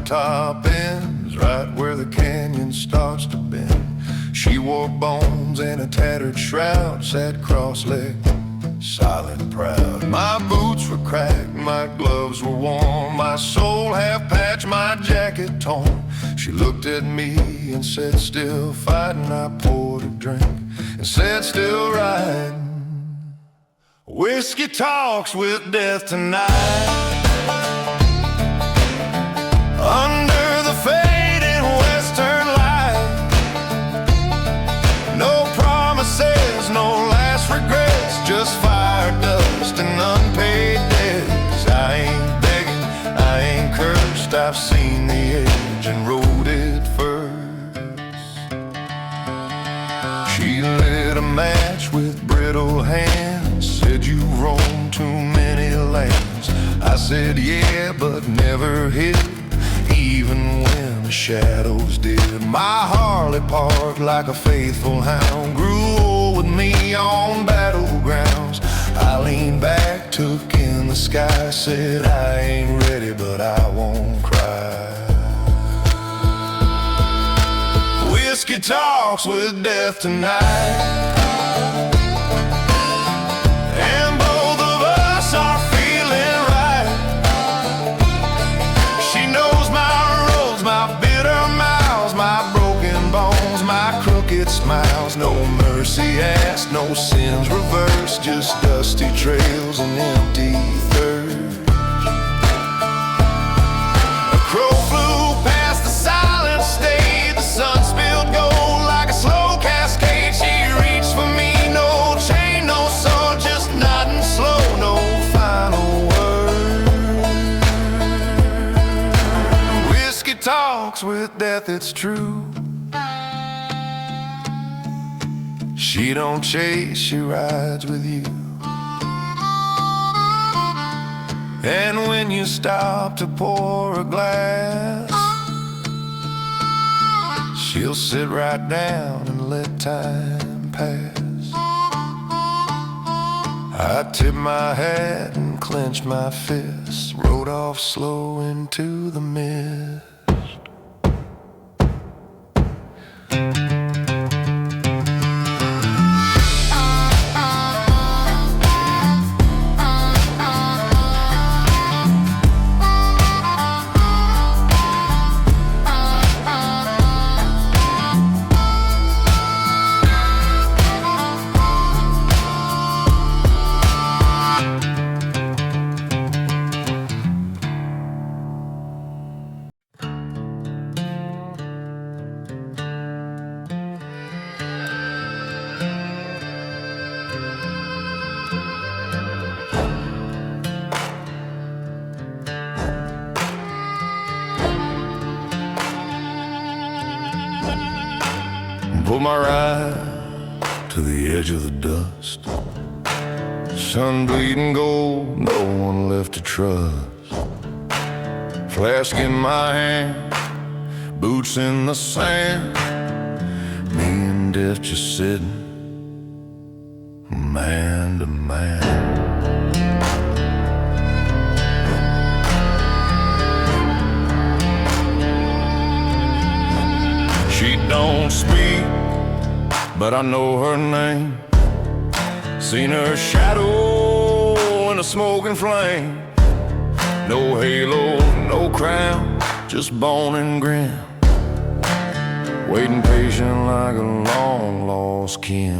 top ends, right where the canyon starts to bend. She wore bones and a tattered shroud, sat cross-legged, silent, proud. My boots were cracked, my gloves were warm, my soul half-patched, my jacket torn. She looked at me and said, still fighting. I poured a drink and said, still riding. Whiskey talks with death tonight. Under the fading western light, no promises, no last regrets, just fire, dust, and unpaid debts. I ain't begging, I ain't cursed, I've seen the edge and rode it first. She lit a match with brittle hands, said you roam too many lands. I said yeah, but never hit, even when the shadows did. My Harley parked like a faithful hound, grew old with me on battlegrounds. I leaned back, took in the sky, said I ain't ready, but I won't cry. Whiskey talks with death tonight, and both of us are feeling right. She knows my roads, my bitter mouths, my broken bones, my crooked smiles. No mercy asked, no sins reversed, just dusty trails and empty thirst. A crow flew past the silent stage, the sun spilled gold like a slow cascade. She reached for me, no chain, no sword, just nodding slow, no final word. Whiskey talks with death, it's true. She don't chase, she rides with you. And when you stop to pour a glass, she'll sit right down and let time pass. I tipped my hat and clenched my fists, rode off slow into the mist. Pull my ride to the edge of the dust, sun bleeding gold, no one left to trust. Flask in my hand, boots in the sand, me and death just sitting, man to man. She don't speak, but I know her name. Seen her shadow in a smoking flame. No halo, no crown, just bone and grin, waiting patient like a long lost kin.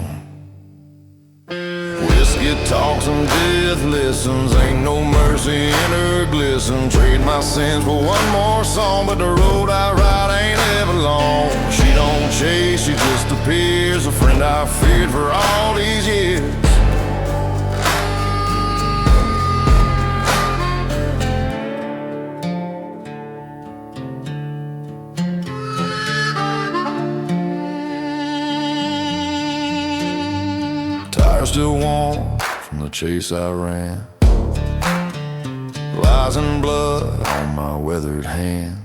Whiskey talks and death listens, ain't no mercy in her glisten. Trade my sins for one more song, but the road I ride ain't ever long. She don't chase, she just appears, a friend I feared for all these years. Tires still warm from the chase I ran, lies and blood on my weathered hands.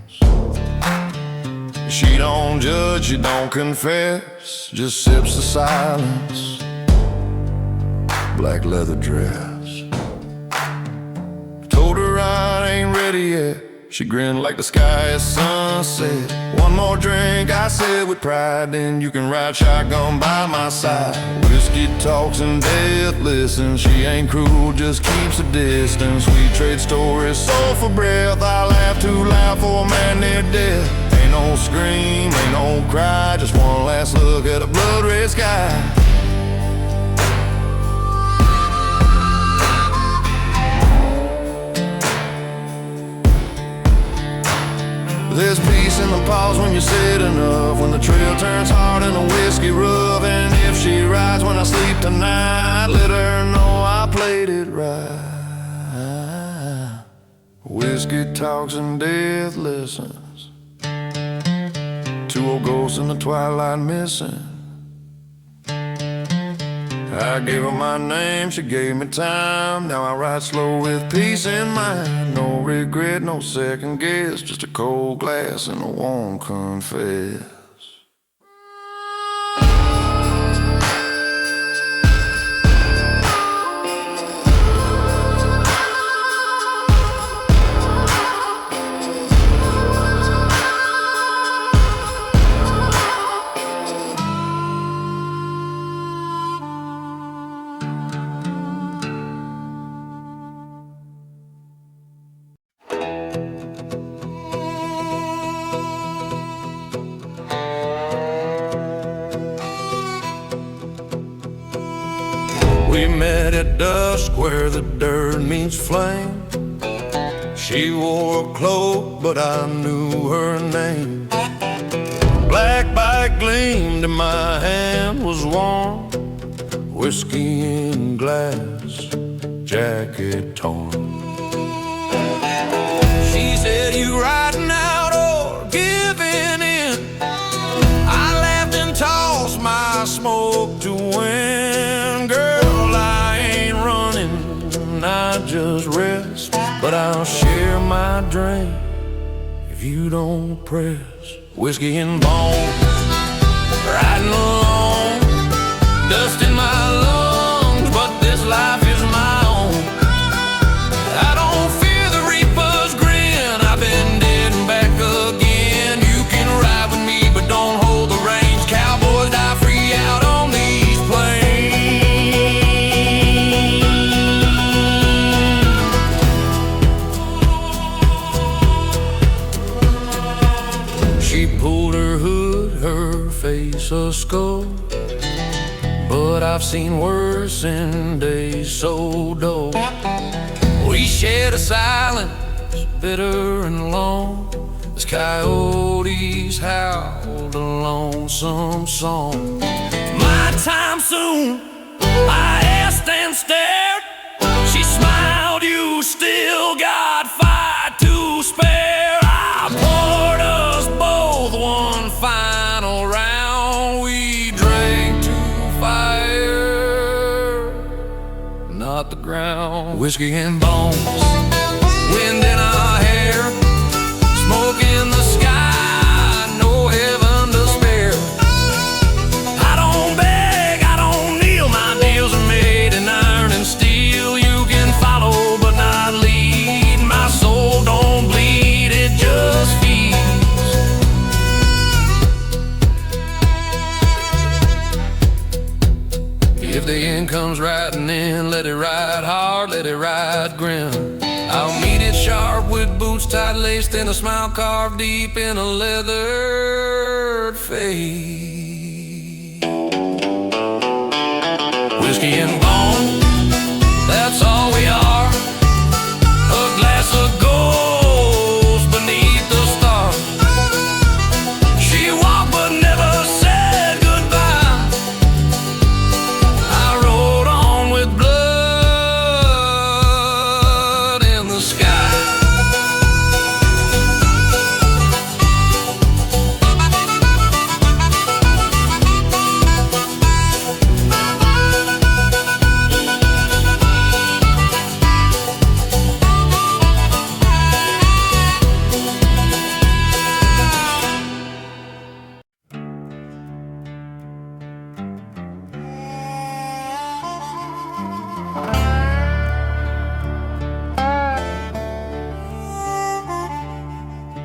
She don't judge, she don't confess, just sips the silence, black leather dress. Told her I ain't ready yet, She grinned like the sky at sunset. One more drink, I said with pride, then you can ride shotgun by my side. Whiskey talks and death listens. She ain't cruel, just keeps a distance. We trade stories, soul for breath. I laugh too loud for a man near death. Ain't no scream, ain't no cry, just one last look at a blood-red sky. There's peace in the pause when you said enough, when the trail turns hard and the whiskey rough. And if she rides when I sleep tonight, let her know I played it right. Whiskey talks and death listens. Two old ghosts in the twilight missing. I gave her my name, she gave me time. Now I ride slow with peace in mind. No regret, no second guess, just a cold glass and a warm confess. We met at dusk where the dirt meets flame. She wore a cloak, but I knew her name. Black bike gleamed and my hand was warm. Whiskey in glass, jacket torn. She said, "You riding out or giving in?" I laughed and tossed my smoke to wind. Girl, I just rest, but I'll share my drink if you don't press. Whiskey and bones, riding alone, dust in my lungs, but this life is my own. I don't fear the reaper's grin, I've been dead and back again. You can ride with me, but don't hold the reins. Cowboys die free out on these plains. She pulled her hood, her face a skull, but I've seen worse in days so dull. We shared a silence, bitter and long, as coyotes howled a lonesome song. My time soon, I asked and stared. She smiled, "You still got fight to spare." I poured us both one final round. We drank to fire, not the ground. Whiskey and bones, wind in our hair, smoke in the sky, no heaven to spare. I don't beg, I don't kneel, my deals are made in iron and steel. You can follow but not lead, my soul don't bleed, it just feeds. If the end comes riding in, let it ride hard, let it ride grim. I'll meet it sharp with boots tight laced and a smile carved deep in a leathered face. Whiskey and bone, that's all we are. A glass of ghosts beneath the stars. She walked but never said goodbye. I rode on with blood in the sky.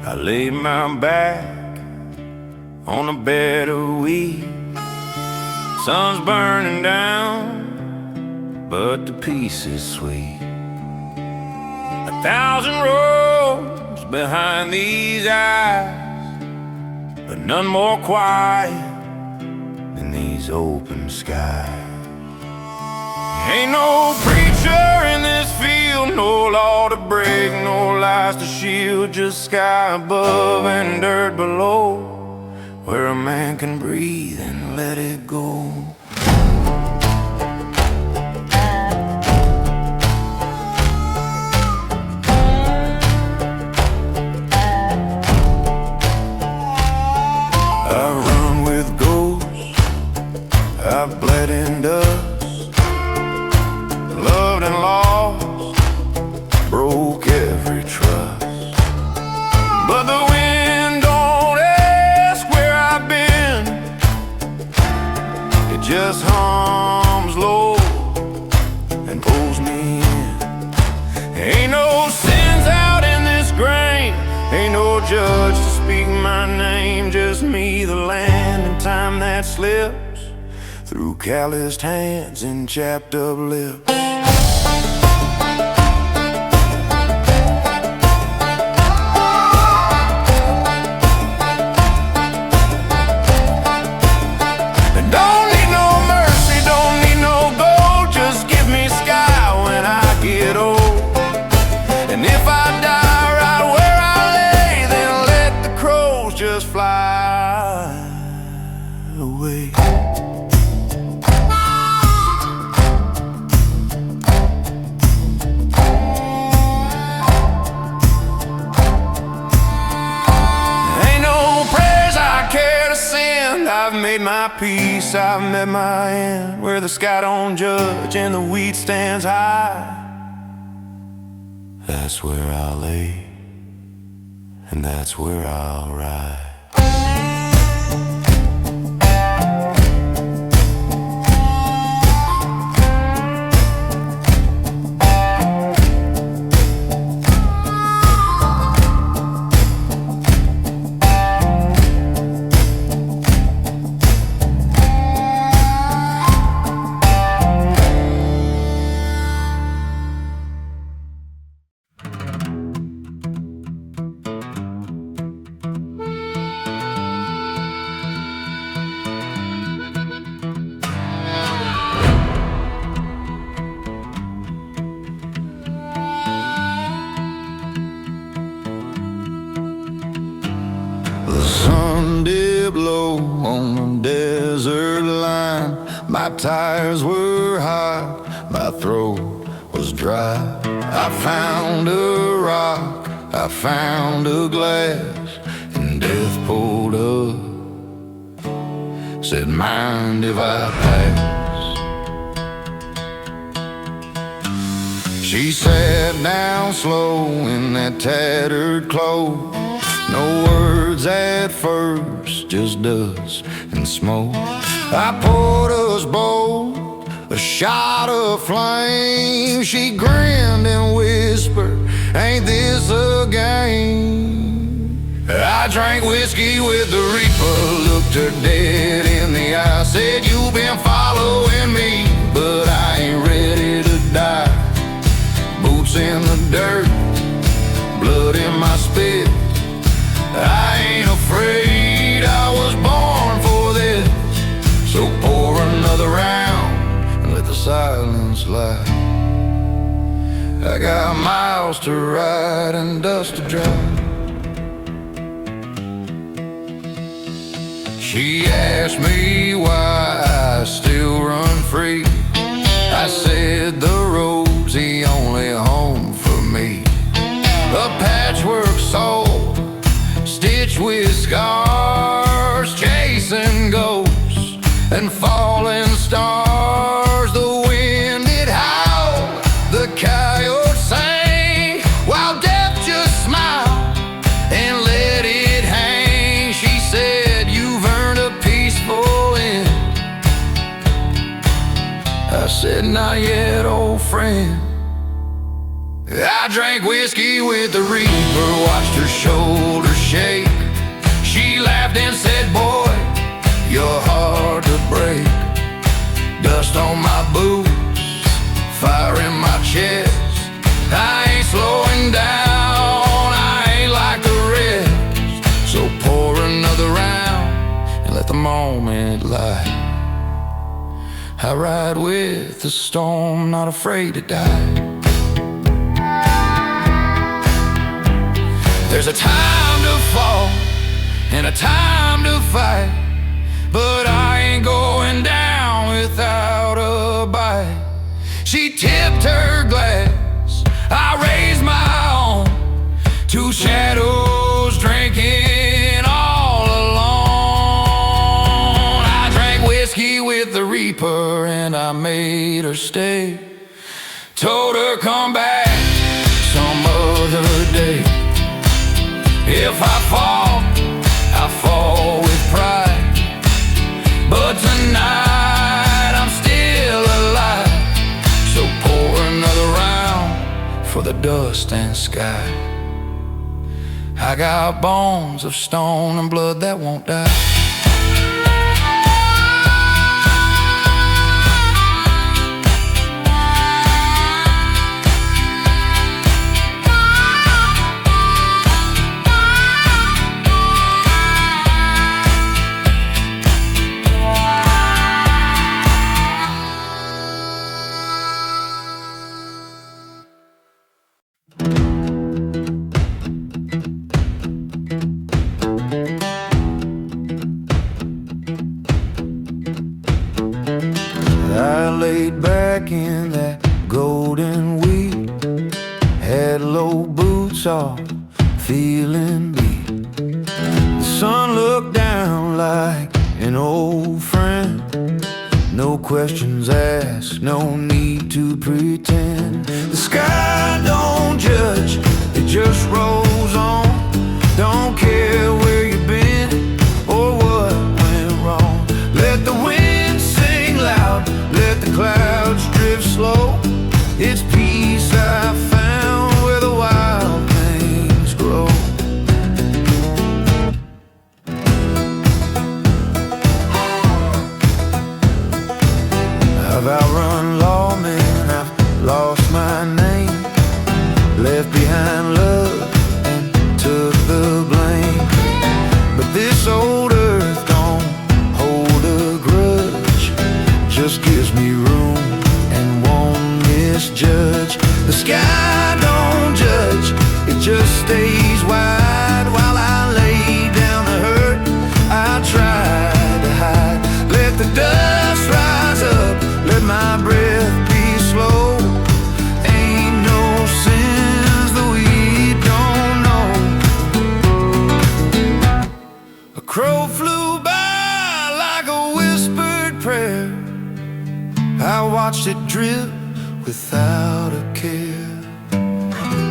I lay my back on a bed of wheat. Sun's burning down, but the peace is sweet. 1,000 roads behind these eyes, but none more quiet than these open skies. Ain't no preacher in this field, no law to break, no lies to shield, just sky above and dirt below, where a man can breathe and let it go. I run with ghosts, I've bled in dust, loved and lost, broke every trust. But the wind don't ask where I've been, it just hums low and pulls me in. Ain't no sins out in this grain, ain't no judge to speak my name, just me, the land, and time that slips through calloused hands and chapped up lips. Don't need no mercy, don't need no gold, just give me sky when I get old. And if I die right where I lay, then let the crows just fly away. I've made my peace, I've met my end, where the sky don't judge and the wheat stands high. That's where I'll lay, and that's where I'll ride. Low on the desert line, my tires were hot, my throat was dry. I found a rock, I found a glass, and death pulled up, said, mind if I pass? She sat down slow in that tattered clothes, no words at first, just dust and smoke. I poured us both a shot of flame. She grinned and whispered, ain't this a game? I drank whiskey with the reaper, looked her dead in the eye, said, you've been following me, but I ain't ready to die. Boots in the dirt, blood in my spit, I ain't afraid, I was born for this. So pour another round and let the silence lie. I got miles to ride and dust to dry. She asked me why I still run free. I said the road's the only home for me. A patchwork soul, stitched with scars, chasing ghosts and falling stars. The wind it howled, the coyote sang, while death just smiled and let it hang. She said, you've earned a peaceful end. I said, not yet, old friend. I drank whiskey with the reaper, watched her shoulders moonlit light. I ride with the storm, not afraid to die. There's a time to fall and a time to fight, but I ain't going down without a bite. She tipped her glass, I raised my own. Two shadows drinking all alone. I drank whiskey with the reaper and I made her stay. Told her come back some other day. If I fall with pride, but tonight I'm still alive. So pour another round for the dust and sky. I got bones of stone and blood that won't die. I laid back in that golden wheat, had low boots off, feeling beat. The sun looked down like an old friend. No questions asked, no need to pretend. The sky don't judge, it just rolls on. Don't care where you've been or what went wrong. Let the wind sing loud, let the clouds drift slow. It's peace I found where the wild things grow. I've outrun lawmen, I've lost my name, left behind love and took the blame. But this old earth don't hold a grudge, just gives me room and won't misjudge. The sky don't judge, it just stays wide. While I lay down to hurt, I tried to hide. Let the dust rise up, let my breath be slow. Ain't no sins that we don't know. A crow flew by like a whispered prayer. I watched it drip without a care.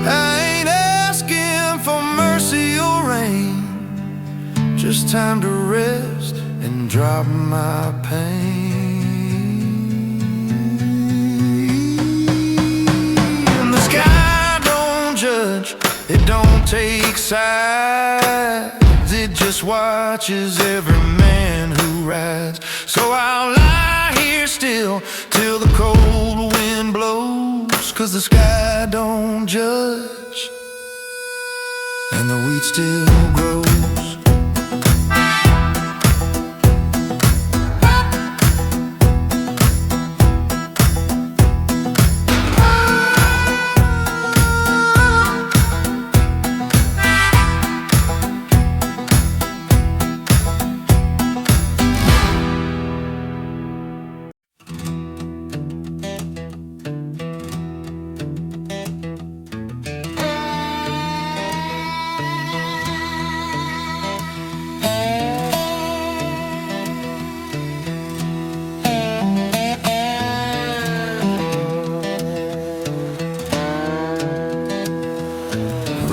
I ain't asking for mercy or rain, just time to rest and drop my pain. The sky don't judge, it don't take sides, it just watches every man who rides. So I'll lie here still till the cold wind blows, 'cause the sky don't judge and the wheat still grows.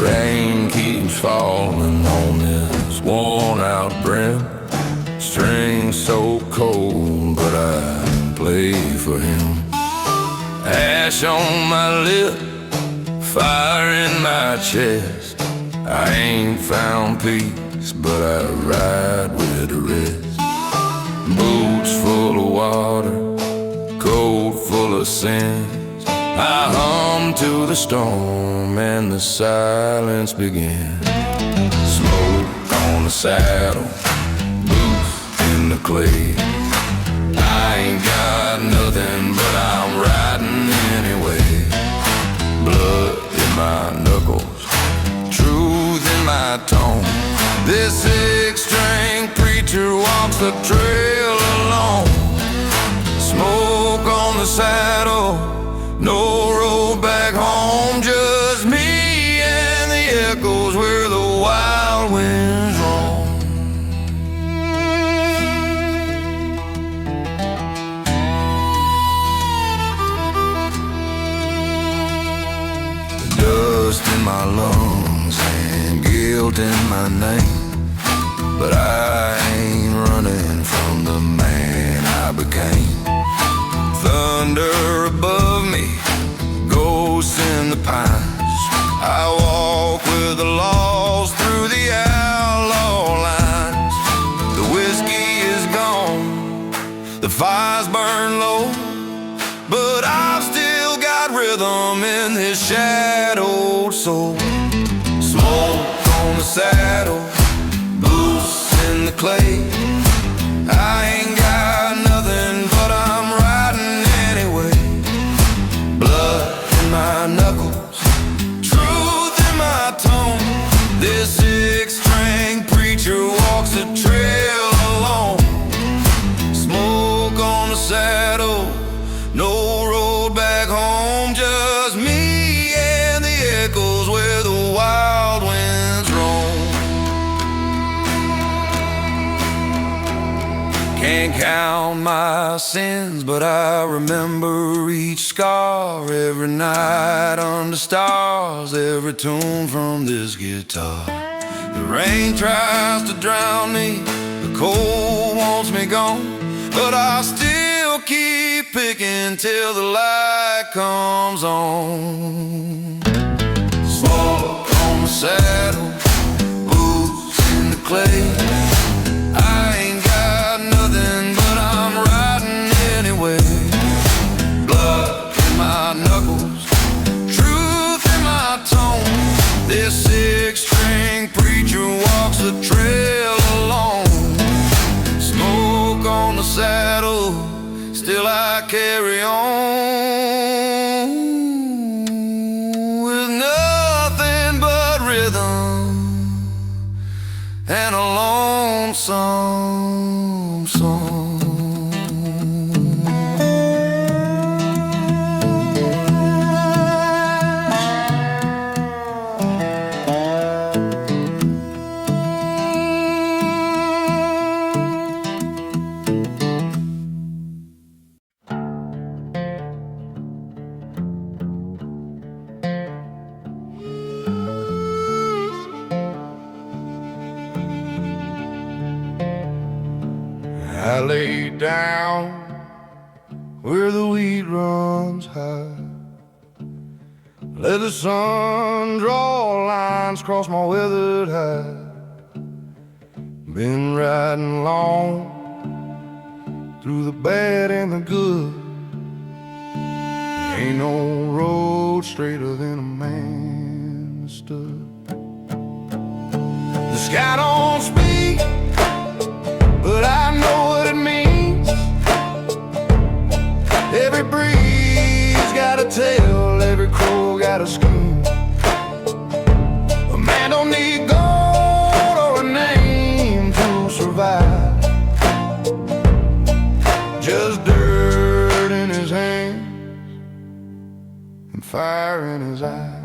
Rain keeps falling on this worn-out brim. Strings so cold, but I play for him. Ash on my lip, fire in my chest. I ain't found peace, but I ride with the rest. Boots full of water, coat full of sins. I hum to the storm and the silence begins. Smoke on the saddle, boots in the clay. I ain't got nothing, but I'm riding anyway. Blood in my knuckles, truth in my tone. This six-string preacher walks the trail alone. Smoke on the saddle, no road back home. Just me and the echoes where the wild winds roam. Dust in my lungs and guilt in my name, but I ain't running from the man I became. Thunder above me, ghosts in the pines. I walk with the lost through the outlaw lines. The whiskey is gone, the fires burn low, but I've still got rhythm in this shadowed soul. Smoke on the saddle, boots in the clay. I ain't got nothing, but I'm riding anyway. Blood in my knuckles, truth in my tone. This six-string preacher walks the trail alone. Smoke on the saddle, no road back home. Just me and the echoes where the wild winds roam. Can't count my sins, but I remember each scar. Every night under stars, every tune from this guitar. The rain tries to drown me, the cold wants me gone, but I still keep picking till the light comes on. Smoke on the saddle, boots in the clay. I ain't got nothing, but I'm riding anyway. Blood in my knuckles, truth in my tone. This six-string preacher walks the trail alone. Smoke on the saddle, still I carry on with nothing but rhythm and a lonesome song. I lay down where the wheat runs high. Let the sun draw lines across my weathered hide. Been riding long through the bad and the good. Ain't no road straighter than a man stood. The sky don't speak, but I know what it means. Every breeze got a tail, every crow got a scheme. A man don't need gold or a name to survive. Just dirt in his hands and fire in his eyes.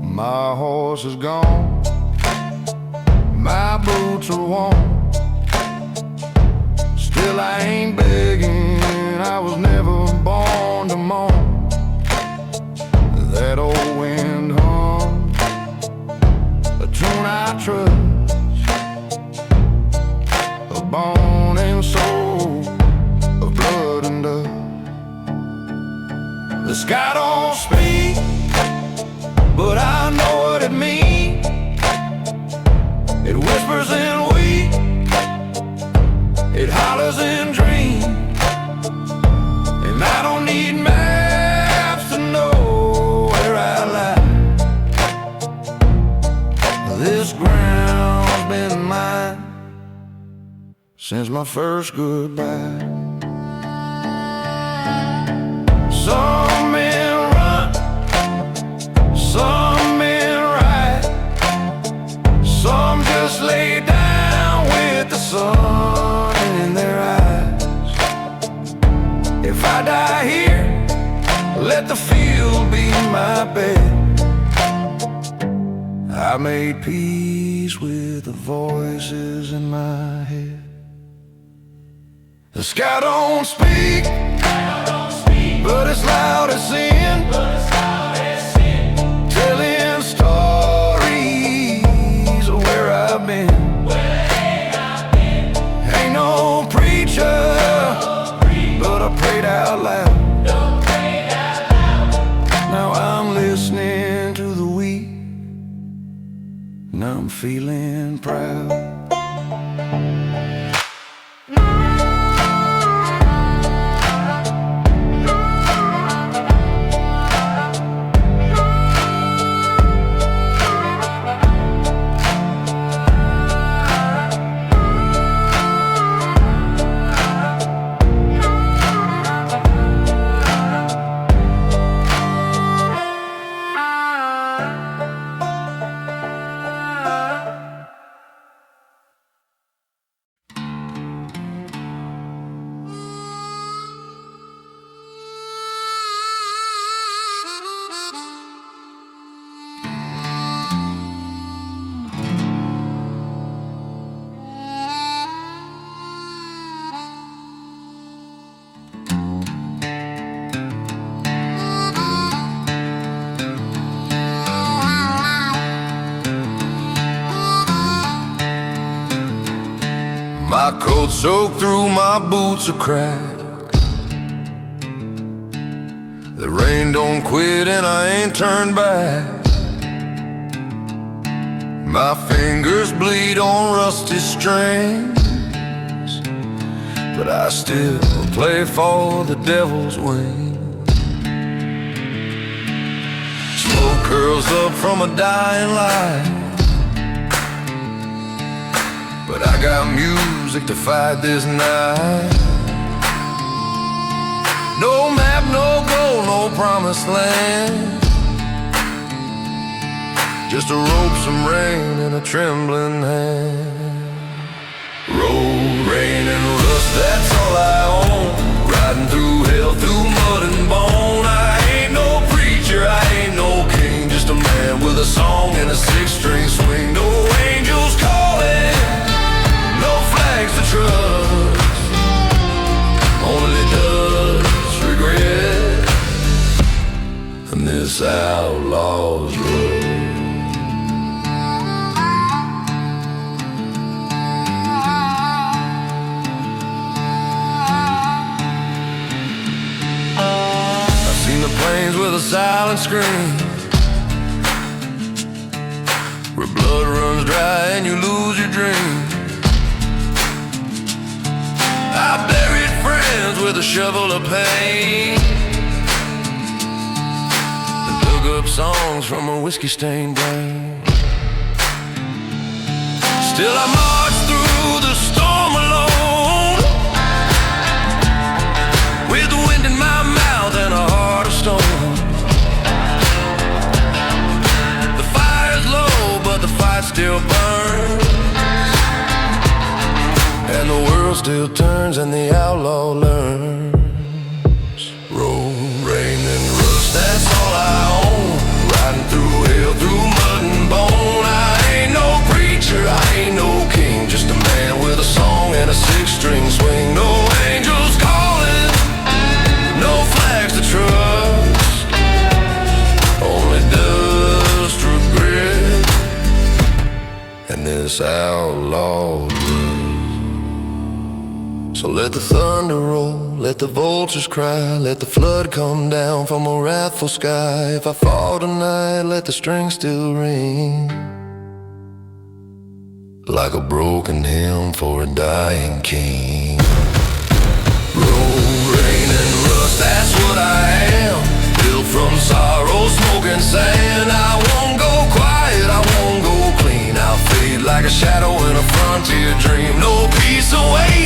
My horse is gone, my boots are worn. Still I ain't begging, I was never born to mourn. That old wind hum, a tune I trust, a bone and soul of blood and dust. The sky don't speak, but I know what it means. It whispers in weep, it hollers in dreams. And I don't need math since my first goodbye. Some men run, some men ride, some just lay down with the sun in their eyes. If I die here, let the field be my bed. I made peace with the voices in my head. The sky don't speak, but it's loud as sin, telling stories of where I've been. Ain't no preacher, but I prayed out loud. Now I'm listening to the weak, and I'm feeling proud. My coat soaked through, my boots are cracked. The rain don't quit and I ain't turned back. My fingers bleed on rusty strings, but I still play for the devil's wings. Smoke curls up from a dying light, but I got music to fight this night. No map, no goal, no promised land, just a rope, some rain, and a trembling hand. Road, rain, and rust, that's all I own. Riding through hell, through mud and bone. I ain't no preacher, I ain't no king, just a man with a song and a six-string swing. No angels calling, no flags to trust, only dust, regret, and this outlaw's road. I've seen the plains with a silent scream, where blood runs dry and you lose your dream. I buried friends with a shovel of pain, and dug up songs from a whiskey-stained brain. Still I march through the storm alone, with the wind in my mouth and a heart of stone. The fire's low, but the fight still burns, and the world still turns and the outlaw learns. Road, rain, and rust, that's all I own. Riding through hell, through mud and bone. I ain't no preacher, I ain't no king, just a man with a song and a six-string swing. No angels calling, no flags to trust, only dust, regret, and this outlaw blood. So let the thunder roll, let the vultures cry, let the flood come down from a wrathful sky. If I fall tonight, let the strings still ring, like a broken hymn for a dying king. Road, rain, and rust, that's what I am. Built from sorrow, smoke and sand. I won't go quiet, I won't go clean. I'll fade like a shadow in a frontier dream. No peace away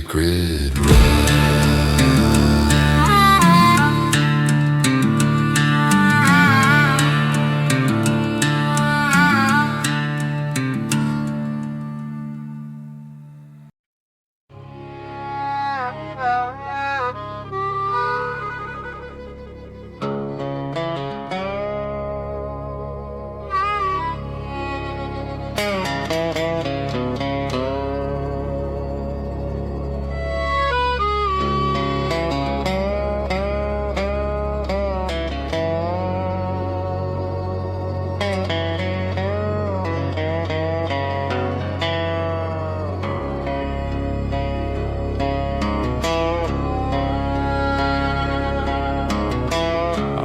sacred ride.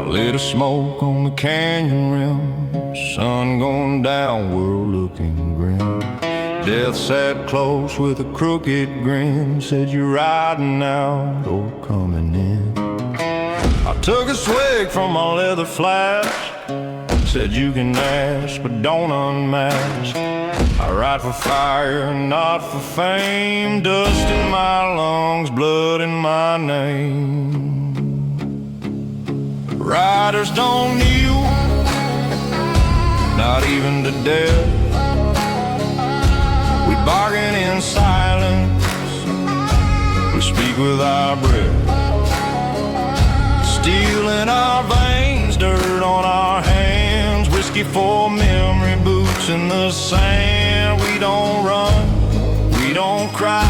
Lit a smoke on the canyon rim, sun going down, world looking grim. Death sat close with a crooked grin, said you riding out or coming in. I took a swig from my leather flask, said you can ask but don't unmask. I ride for fire, not for fame, dust in my lungs, blood in my name. Riders don't kneel, not even to death. We bargain in silence, we speak with our breath. Steel in our veins, dirt on our hands, whiskey for memory, boots in the sand. We don't run, we don't cry,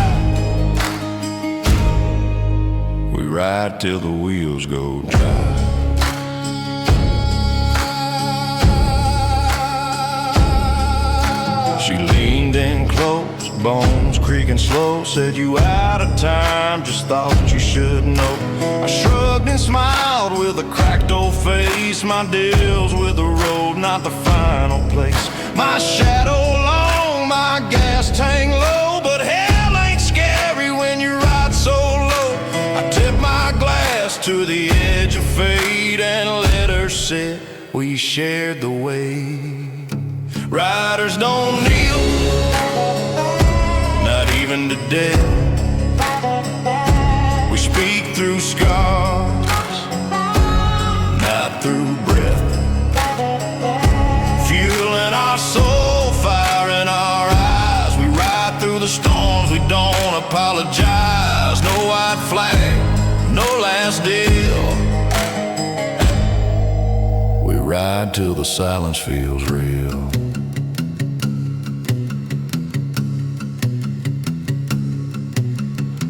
we ride till the wheels go dry. She leaned in close, bones creaking slow, said you out of time, just thought you should know. I shrugged and smiled with a cracked old face. My deal's with the road, not the final place. My shadow long, my gas tank low, but hell ain't scary when you ride so low. I tip my glass to the edge of fate and let her sit. We shared the way. Riders don't kneel, not even to death. We speak through scars, not through breath. Fuel in our soul, fire in our eyes. We ride through the storms, we don't apologize. No white flag, no last deal. We ride till the silence feels real.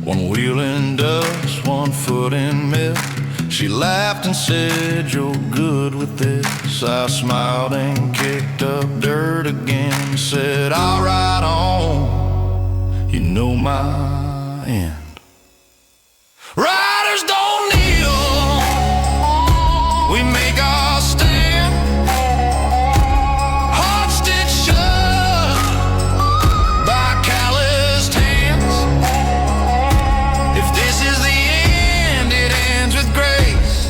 One wheel in dust, one foot in mist. She laughed and said, you're good with this. I smiled and kicked up dirt again. Said, I'll ride on, you know my end. Riders don't kneel, we make our stand. Heart stitched shut by calloused hands. If this is the end, it ends with grace.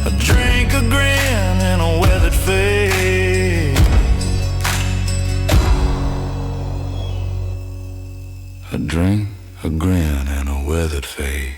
A drink, a grin, and a weathered face. A drink, a grin, and a weathered face.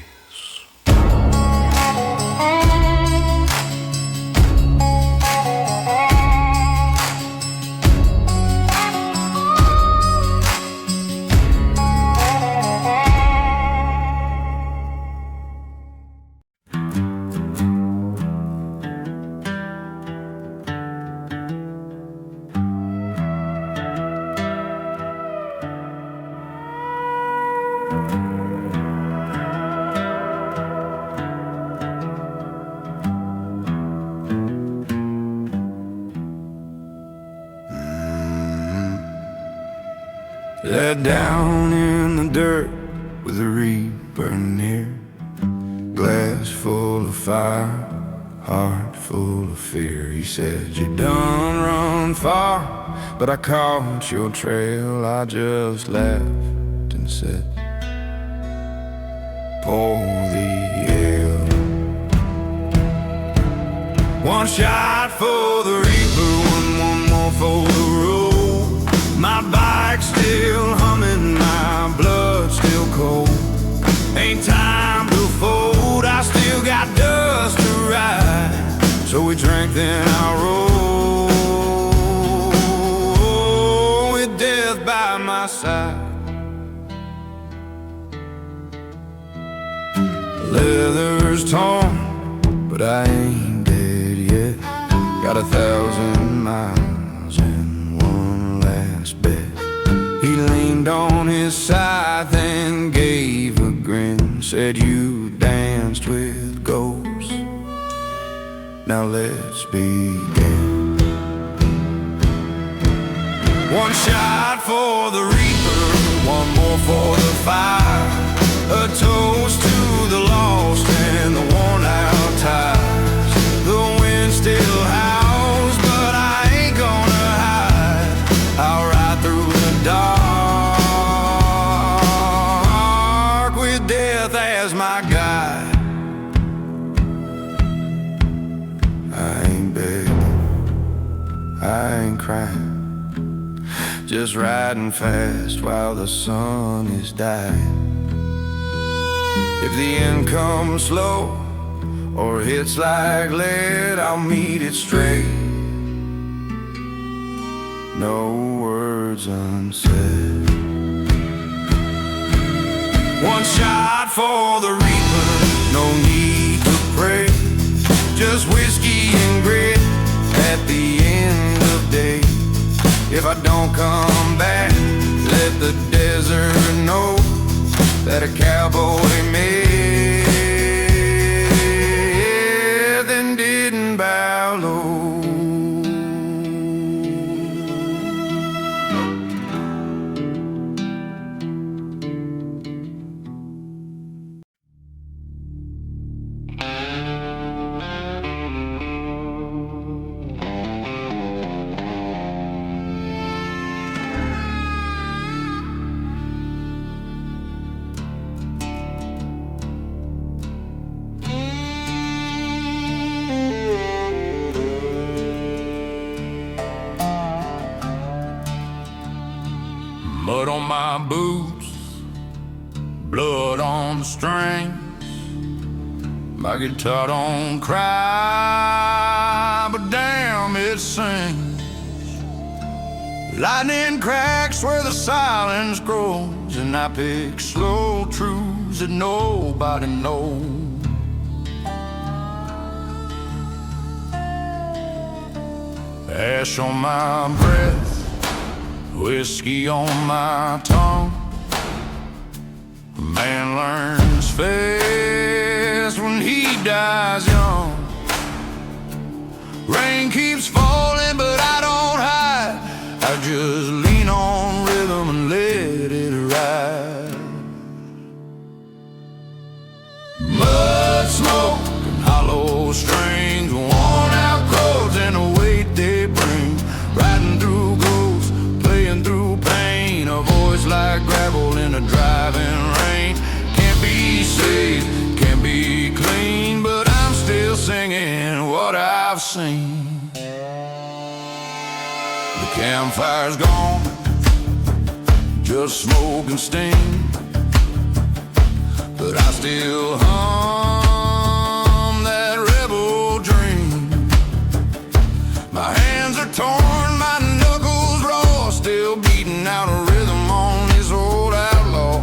Let down in the dirt with a reaper near. Glass full of fire, heart full of fear. He said, you done run far, but I caught your trail. I just laughed and said, pour the ale. One shot for the reaper, one more for the road. My bike's still humming, my blood's still cold. but I ain't dead yet. Got 1,000 miles and one last bet. He leaned on his scythe and gave a grin, said you danced with ghosts, now let's begin. One shot for the reaper, one more for the fire. A toast to the lost and the worn out tires. The wind still howls, but I ain't gonna hide. I'll ride through the dark with death as my guide. I ain't begging, I ain't crying, just riding fast while the sun is dying. If the end comes slow or hits like lead, I'll meet it straight, no words unsaid. One shot for the reaper, no need to pray, just whiskey and grit at the end of day. If I don't come back, let the desert know that a cowboy lived and didn't bow low. Mud on my boots, blood on the strings. My guitar don't cry, but damn it sings. Lightning cracks where the silence grows, and I pick slow truths that nobody knows. Ash on my breath, whiskey on my tongue. A man learns fast when he dies young. Rain keeps falling, but I don't hide. I just lean on rhythm and let it ride. Mud, smoke, and hollow strings, worn out chords and the weight they bring. Riding through ghosts, through pain, a voice like gravel in a driving rain. Can't be saved, can't be clean, but I'm still singing what I've seen. The campfire's gone, just smoke and steam, but I still hum that rebel dream. My hands are torn, my knuckles raw, still beating out a rhythm on this old outlaw.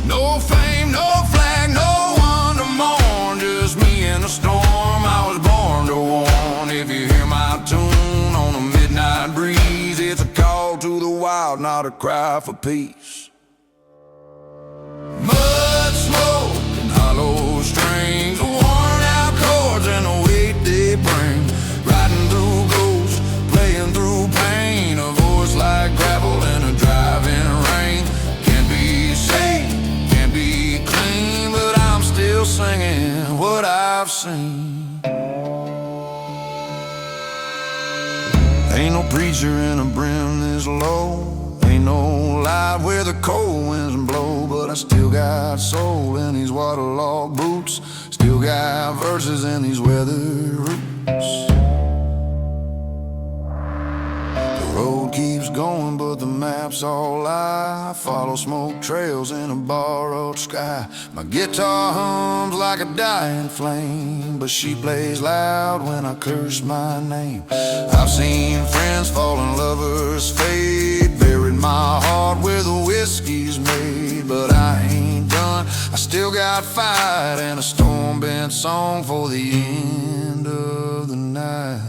No fame, no flag, no one to mourn, just me in the storm. I was born to warn. If you hear my tune on a midnight breeze, it's a call to the wild, not a cry for peace. Mud, smoke, and hollow strings, worn out chords and the weight they bring. Riding through ghosts, playing through pain, a voice like gravel in a driving rain. Can't be saved, can't be clean, but I'm still singing what I've seen. Ain't no preacher in a brim this low, ain't no light where the cold winds blow, but I still got soul in these waterlogged boots, still got verses in these weathered roots. Road keeps going, but the map's all lie. Follow smoke trails in a borrowed sky. My guitar hums like a dying flame, but she plays loud when I curse my name. I've seen friends fall and lovers fade, buried my heart where the whiskey's made, but I ain't done. I still got fight and a storm been that song for the end of the night.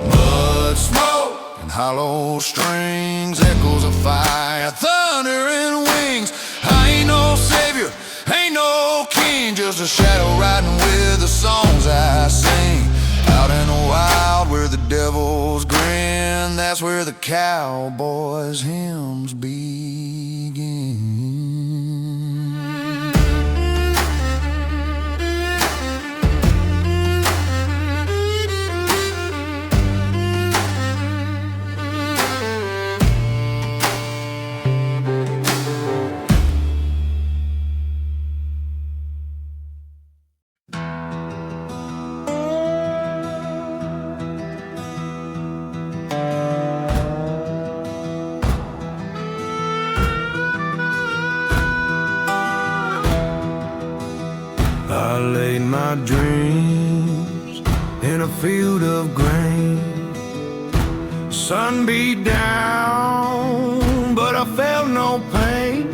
Mud, smoke, and hollow strings, echoes of fire, thunder and wings. I ain't no savior, ain't no king, just a shadow riding with the songs I sing. Out in the wild where the devils grin, that's where the cowboys' hymns begin. I laid my dreams in a field of grain. Sun beat down, but I felt no pain.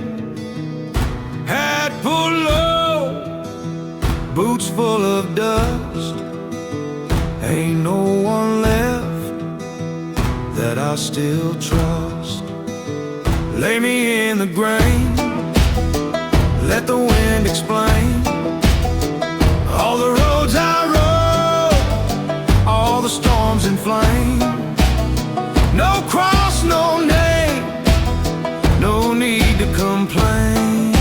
Hat pulled low, boots full of dust. Ain't no one left that I still trust. Lay me in the grain, let the wind explain all the roads I rode, all the storms in flame. No cross, no name, no need to complain.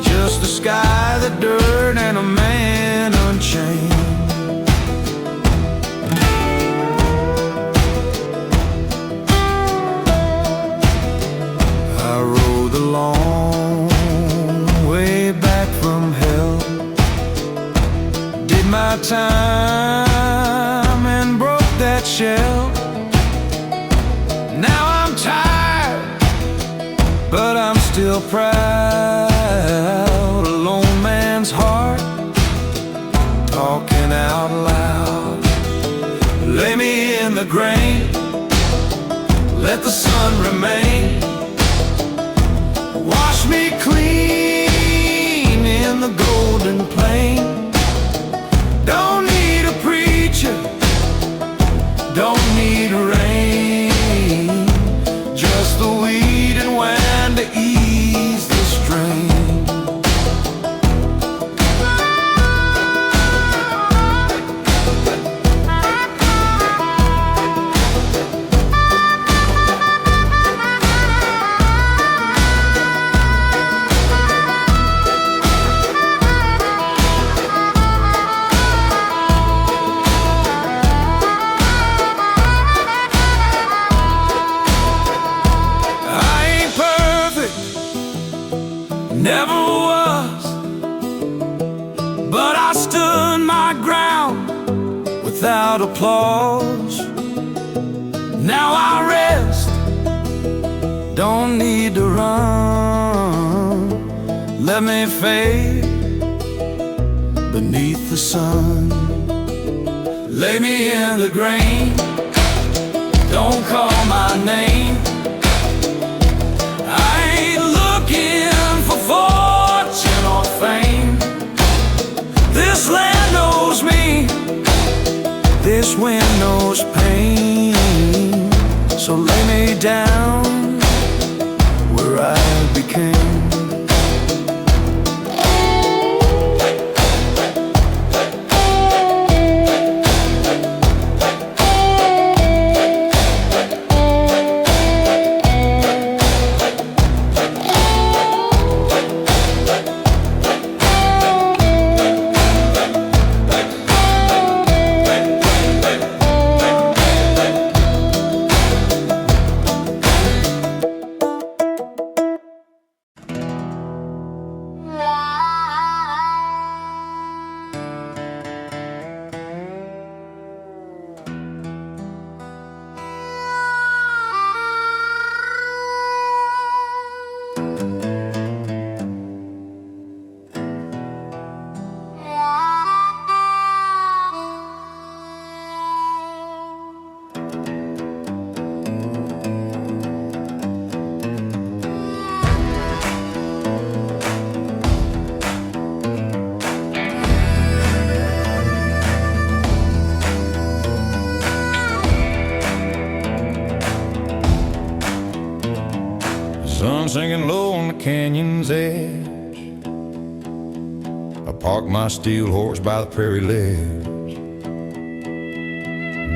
Just the sky, the dirt, and a man unchained. I rode the long way back from hell, did my time and broke that shell. Now I'm tired, but I'm still proud. A lone man's heart talking out loud. Lay me in the grain, let the sun remain. Wash me clean in the golden plain. Don't need a preacher, don't need rain, just the weed and wind to ease the strain. Never was, but I stood my ground without applause. Now I rest, don't need to run. Let me fade beneath the sun. Lay me in the grain, don't call my name. I ain't looking for fortune or fame. This land knows me, this wind knows pain. So lay me down where I became. singing low on the canyon's edge. I parked my steel horse by the prairie ledge.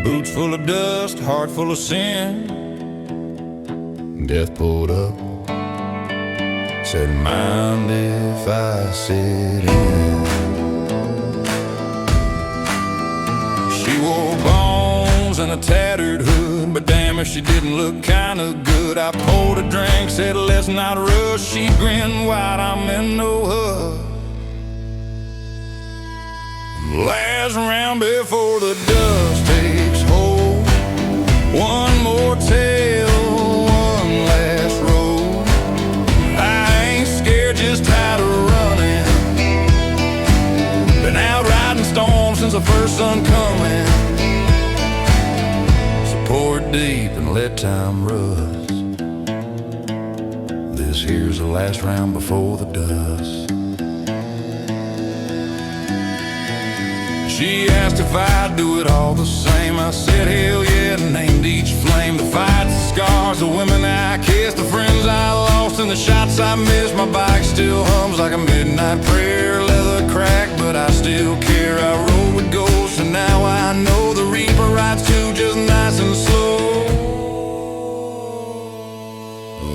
Boots full of dust, heart full of sin. Death pulled up, said, mind if I sit in? She wore bones and a tattered hood, but damn if she didn't look kinda good. I poured a drink, said let's not rush. She grinned wide, I'm in no hurry. Last round before the dust takes hold. One more tale, one last roll. I ain't scared, just tired of running. Been out riding storms since the first sun coming. So pour it deep and let time rust. This here's the last round before the dust. She asked if I'd do it all the same. I said hell yeah, named each flame. The fights, the scars, the women I kissed, the friends I lost, and the shots I missed. My bike still hums like a midnight prayer. Leather cracked, but I still care. I rode with ghosts, and now I know the reaper rides too, just nice and slow.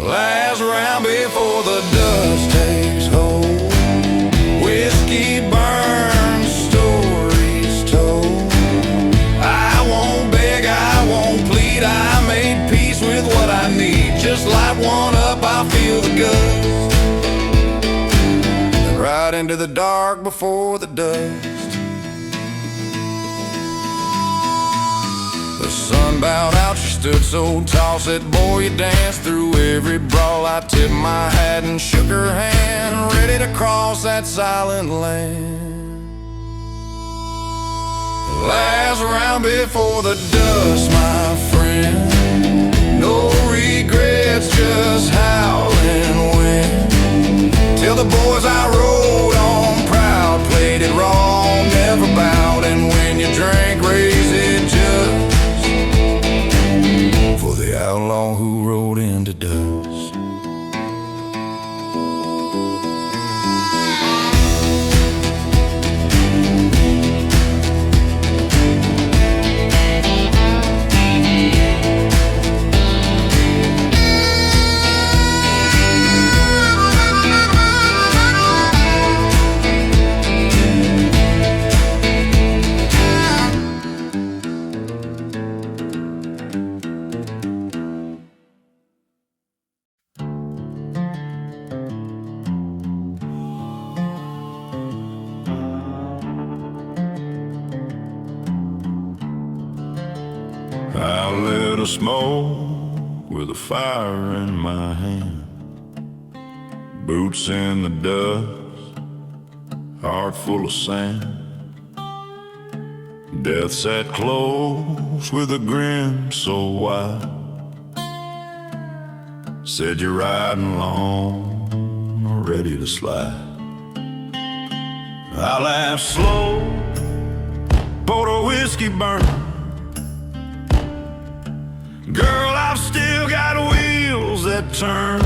Last round before the dust takes hold. Whiskey burns, stories told. I won't beg, I won't plead. I made peace with what I need. Just light one up, I feel the gust. Then right into the dark before the dust. The sun bowed out, she stood so tall. Said, boy, you danced through every brawl. I tipped my hat and shook her hand, ready to cross that silent land. Last round before the dust, my friend. No regrets, just howling wind. Till the boys I rode on proud played it wrong, never bowed. And when you drink, raise it just for the outlaw who rode into dust. I lit a smoke with a fire in my hand. Boots in the dust, heart full of sand. Death sat close with a grin so wide. Said you're riding long, ready to slide. I laughed slow, poured a whiskey burn. Girl, I've still got wheels that turn.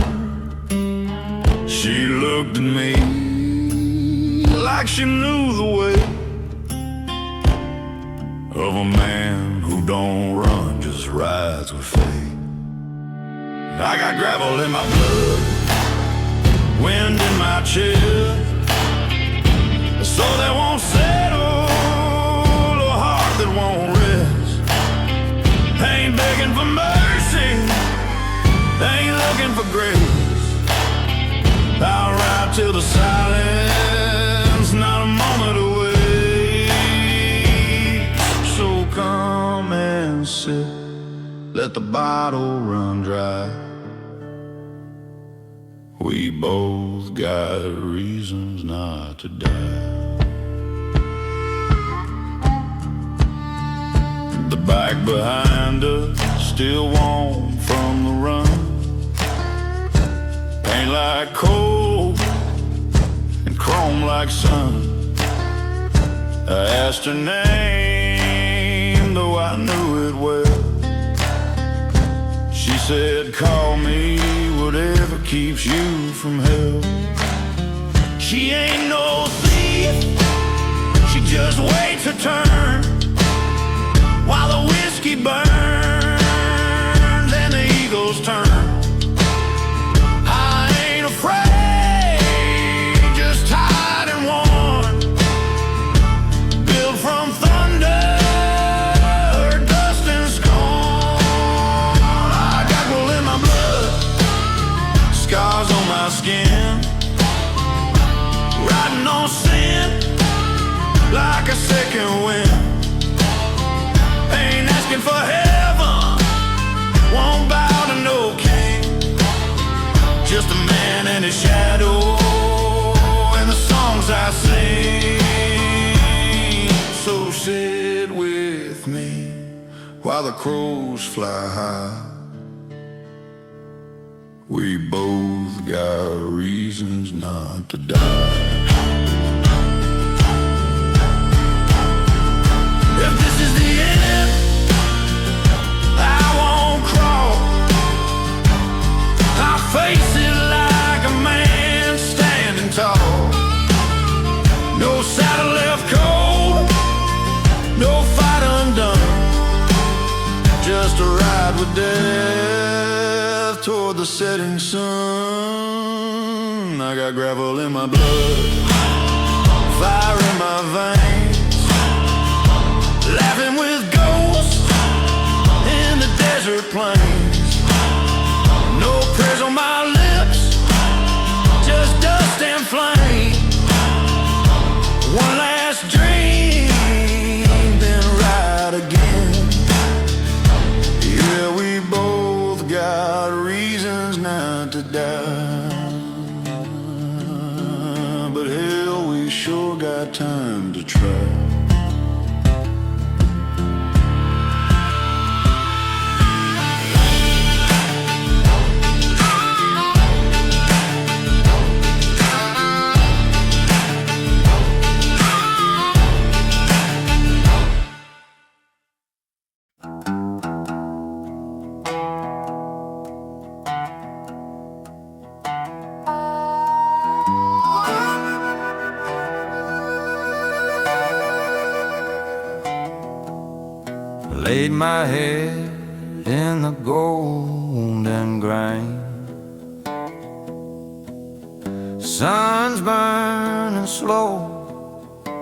She looked at me like she knew the way of a man who don't run, just rides with fate. I got gravel in my blood, wind in my chest, so they won't settle a heart that won't rest. Ain't begging for mercy, ain't looking for grace. I'll ride till the silence, not a moment away. So come and sit, let the bottle run dry. We both got reasons not to die. The back behind us, still warm from the run. Paint like coal and chrome like sun. I asked her name, though I knew it well. She said, call me whatever keeps you from hell. She ain't no thief, she just waits her turn. While the whiskey burns and the eagles turn, I ain't afraid, just tied and worn. Built from thunder, dust and scorn. I got wool in my blood, scars on my skin, riding on sin like a second wind. Ain't asking for heaven, won't bow to no king. Just a man and his shadow and the songs I sing. So sit with me while the crows fly high. We both got reasons not to die. If this is the end, I won't crawl. I'll face it like a man standing tall. No saddle left cold, no fight undone. Just a ride with death toward the setting sun. I got gravel in my blood, fire in my veins, laughing with ghosts in the desert plains. No prayers on my lips, just dust and flame. One last dream, then ride again. Yeah, we both got reasons not to die, but hell, we sure got time to try. Laid my head in the golden grain. Sun's burning slow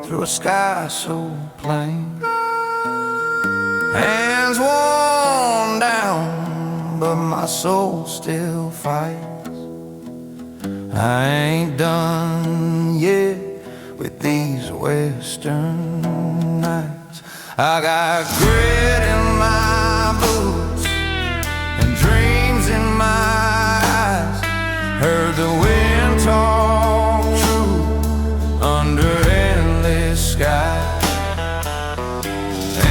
through a sky so plain. Hands worn down, but my soul still fights. I ain't done yet with these western nights. I got grit in my boots and dreams in my eyes. Heard the wind talk true under endless sky.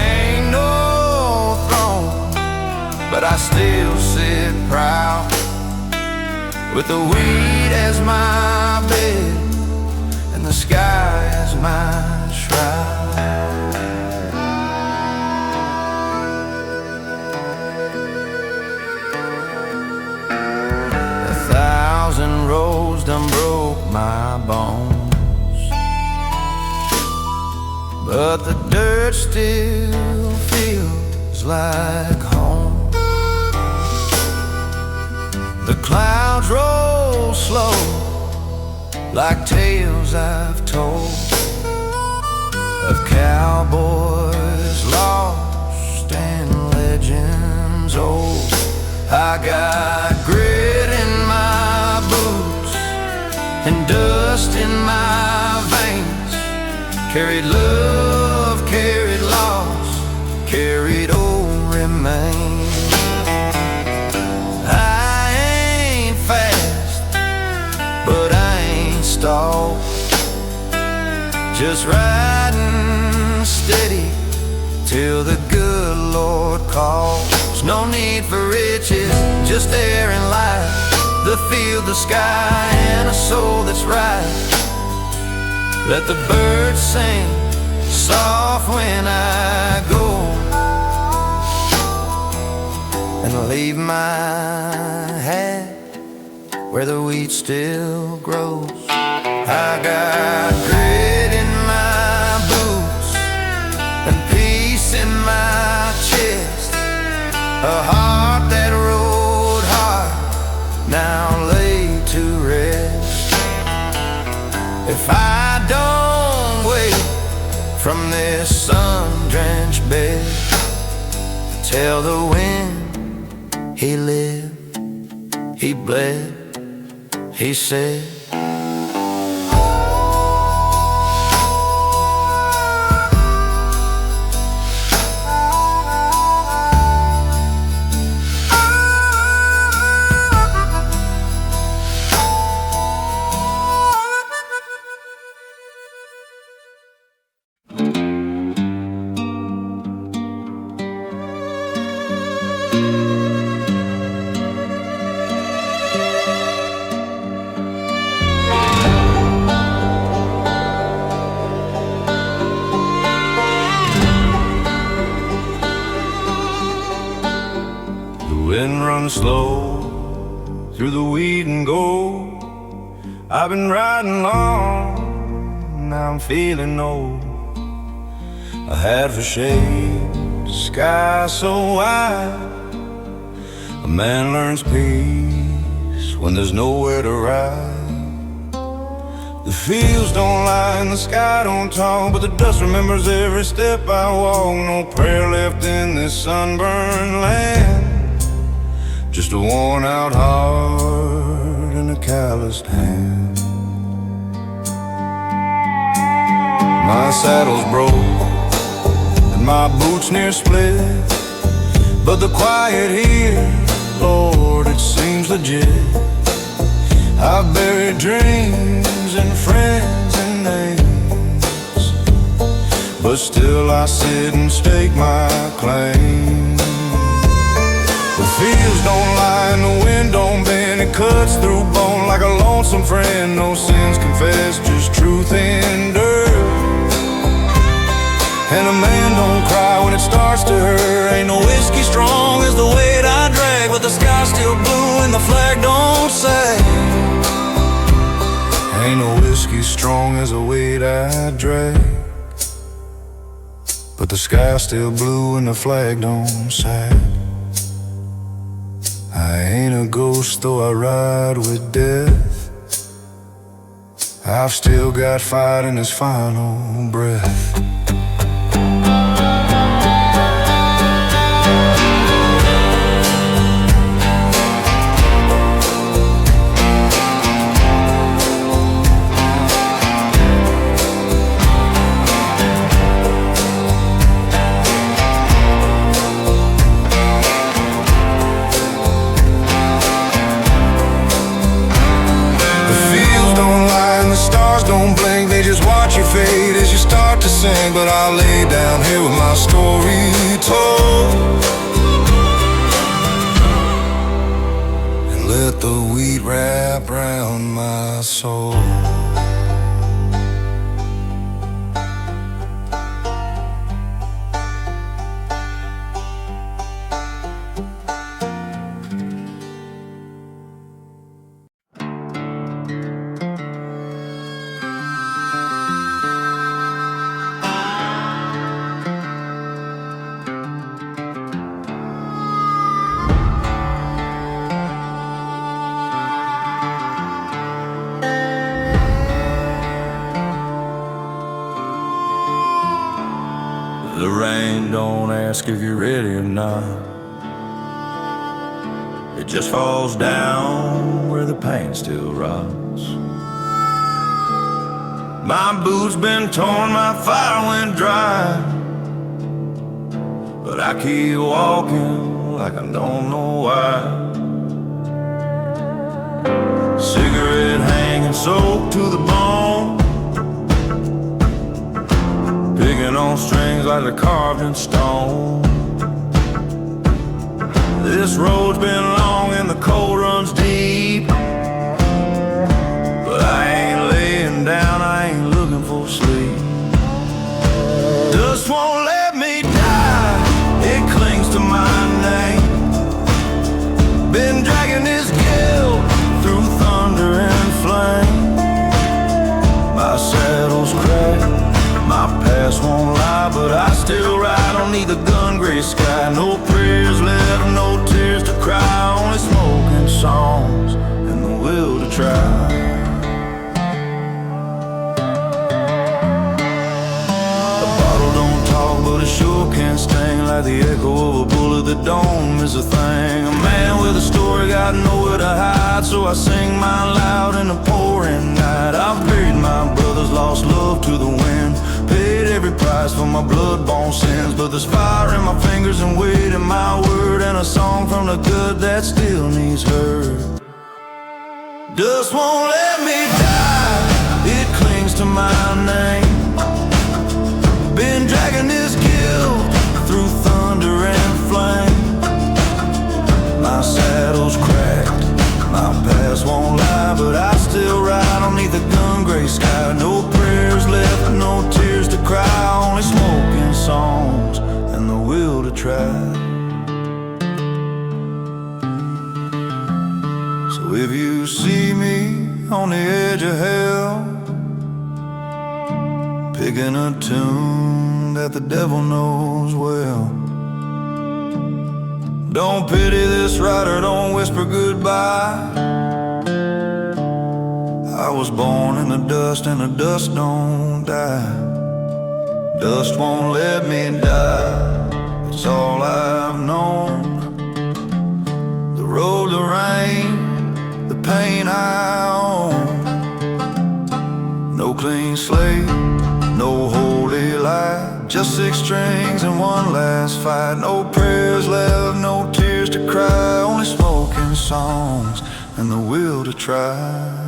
Ain't no throne, but I still sit proud with the weed as my bed and the sky as my shroud. Roads done broke my bones, but the dirt still feels like home. The clouds roll slow like tales I've told of cowboys lost and legends old. I got grit in my boots and dust in my veins. Carried love, carried loss, carried old remains. I ain't fast, but I ain't stalled. Just riding steady till the good Lord calls. No need for riches, just air and light, the field, the sky, and a soul that's right. Let the birds sing soft when I go, and leave my hat where the wheat still grows. I got grit in my boots and peace in my chest, a heart that rode hard, now laid to rest. If I don't wake from this sun-drenched bed, tell the wind he lived, he bled, he said. Wind runs slow through the weed and gold. I've been riding long, now I'm feeling old. I had for shade the sky so wide. A man learns peace when there's nowhere to ride. The fields don't lie and the sky don't talk, but the dust remembers every step I walk. No prayer left in this sunburned land, just a worn out heart and a calloused hand. My saddle's broke and my boots near split, but the quiet here, Lord, it seems legit. I've buried dreams and friends and names, but still I sit and stake my claim. The fields don't lie and the wind don't bend. It cuts through bone like a lonesome friend. No sins confessed, just truth endured. And a man don't cry when it starts to hurt. Ain't no whiskey strong as the weight I drag, but the sky's still blue and the flag don't say. Ain't no whiskey strong as the weight I drag, but the sky's still blue and the flag don't say. I ain't a ghost though I ride with death. I've still got fight in his final breath. Don't blink, they just watch you fade as you start to sing. But I'll lay down here with my story told and let the wheat wrap round my soul. The rain don't ask if you're ready or not. It just falls down where the paint still rots. My boots been torn, my fire went dry, but I keep walking like I don't know why. Cigarette hanging soaked to the bone, picking on strings like they're carved in stone. This road's been long and the cold runs deep, but I ain't laying down, I ain't looking for sleep. Dust won't let me die, it clings to my name. Been dragging this guilt through thunder No prayers left, no tears to cry, only smoking songs and the will to try. A bottle don't talk, but it sure can sting like the echo of a bullet that don't miss a thing. A man with a story got nowhere to hide, so I sing mine loud in the pouring night. I've buried my brothers, lost love to the wind, paid every price for my blood-borne sins. But there's fire in my fingers and weight in my word, and a song from the good that still needs heard. Dust won't let me die, it clings to my name. Been dragging this guilt through thunder and flame. My saddle's cracked, my past won't lie, but I still ride underneath the gun-gray sky. No prayers left, no tears to cry, only smoking songs and the will to try. So if you see me on the edge of hell, picking a tune that the devil knows well, don't pity this writer, don't whisper goodbye. I was born in the dust, and the dust don't die. Dust won't let me die, it's all I've known. The road, the rain, the pain I own. No clean slate, no holy light, just 6 strings and one last fight. No prayers left, no tears to cry, only smoking songs and the will to try.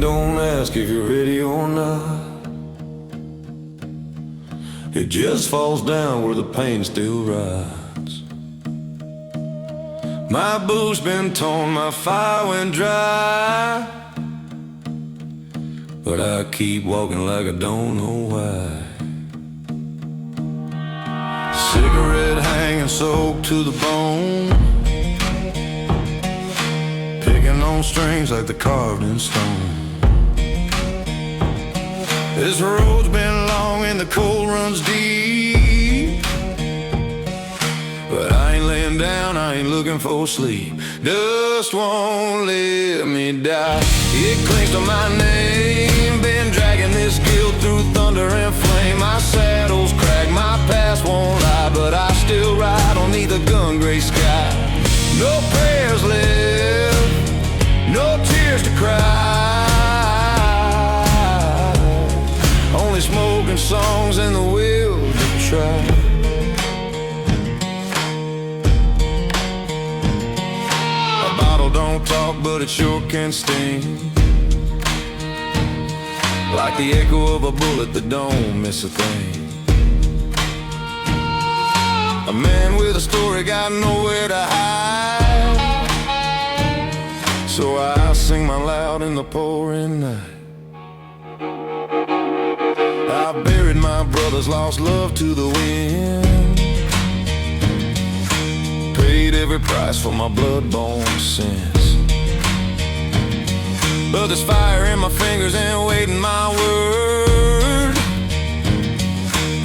Don't ask if you're ready or not, it just falls down where the pain still rides. My boot's been torn, my fire went dry, but I keep walking like I don't know why. Cigarette hanging soaked to the bone, picking on strings like they're carved in stone. This road's been long and the cold runs deep, but I ain't laying down, I ain't looking for sleep. Dust won't let me die, it clings to my name. Been dragging this guilt through thunder and flame. My saddle's cracked, my past won't lie, but I still ride underneath the gun-gray sky. No prayers left, no tears to cry, only smoking songs and the will to try. A bottle don't talk, but it sure can sting, like the echo of a bullet that don't miss a thing. A man with a story got nowhere to hide, so I sing my loud in the pouring night. I buried my brothers, lost love to the wind, paid every price for my blood-borne sins. But there's fire in my fingers and weight in my word,